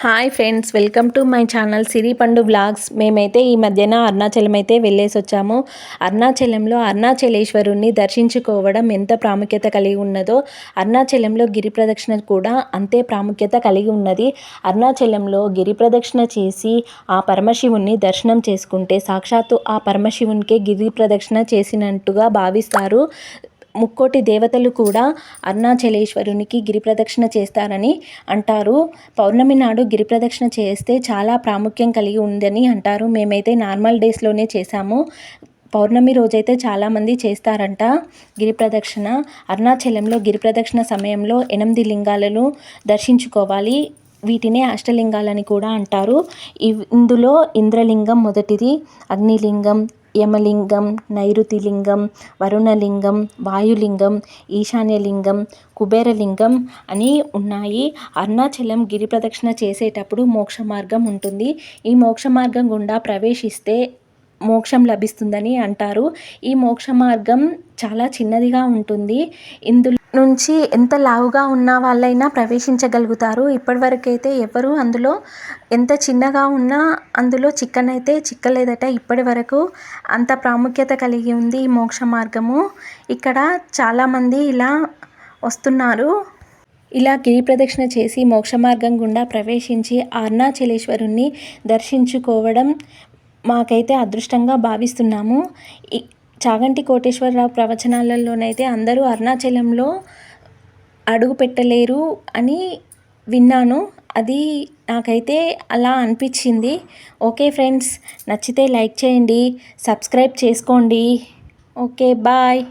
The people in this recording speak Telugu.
Hi friends, welcome to my channel Siri Pandu vlogs. మేమైతే ఈ మధ్యన అరుణాచలం అయితే వెళ్ళేసి వచ్చాము. అరుణాచలంలో అరుణాచలేశ్వరుణ్ణి దర్శించుకోవడం ఎంత ప్రాముఖ్యత కలిగి ఉన్నదో అరుణాచలంలో గిరి ప్రదక్షిణ కూడా అంతే ప్రాముఖ్యత కలిగి ఉన్నది. అరుణాచలంలో గిరి ప్రదక్షిణ చేసి ఆ పరమశివుణ్ణి దర్శనం చేసుకుంటే సాక్షాత్తు ఆ పరమశివునికే గిరి ప్రదక్షిణ చేసినట్టుగా భావిస్తారు. ముక్కోటి దేవతలు కూడా అరుణాచలేశ్వరునికి గిరి ప్రదక్షిణ చేస్తారని అంటారు. పౌర్ణమి నాడు గిరి ప్రదక్షిణ చేస్తే చాలా ప్రాముఖ్యం కలిగి ఉందని అంటారు. మేమైతే నార్మల్ డేస్లోనే చేశాము. పౌర్ణమి రోజైతే చాలామంది చేస్తారంట గిరి ప్రదక్షిణ. అరుణాచలంలో గిరి ప్రదక్షిణ సమయంలో 8 లింగాలను దర్శించుకోవాలి. వీటినే అష్టలింగాలని కూడా అంటారు. ఇందులో ఇంద్రలింగం మొదటిది, అగ్నిలింగం, యమలింగం, నైరుతిలింగం, వరుణలింగం, వాయులింగం, ఈశాన్యలింగం, కుబేరలింగం అని ఉన్నాయి. అరుణాచలం గిరి ప్రదక్షిణ చేసేటప్పుడు మోక్ష మార్గం ఉంటుంది. ఈ మోక్ష మార్గం గుండా ప్రవేశిస్తే మోక్షం లభిస్తుందని అంటారు. ఈ మోక్ష మార్గం చాలా చిన్నదిగా ఉంటుంది. ఇందులో నుంచి ఎంత లావుగా ఉన్న వాళ్ళైనా ప్రవేశించగలుగుతారు. ఇప్పటివరకైతే ఎవరు అందులో ఎంత చిన్నగా ఉన్నా అందులో చిక్కనైతే చిక్కలేదట. ఇప్పటి వరకు అంత ప్రాముఖ్యత కలిగి ఉంది ఈ మోక్ష మార్గము. ఇక్కడ చాలామంది ఇలా వస్తున్నారు. ఇలా గిరి ప్రదక్షిణ చేసి మోక్ష మార్గం గుండా ప్రవేశించి అరుణాచలేశ్వరుణ్ణి దర్శించుకోవడం మాకైతే అదృష్టంగా భావిస్తున్నాము. చాగంటి కోటేశ్వరరావు ప్రవచనాలలోనైతే అందరూ అరుణాచలంలో అడుగు పెట్టలేరు అని విన్నాను. అది నాకైతే అలా అనిపించింది. ఓకే ఫ్రెండ్స్, నచ్చితే లైక్ చేయండి, సబ్స్క్రైబ్ చేసుకోండి. Okay, bye.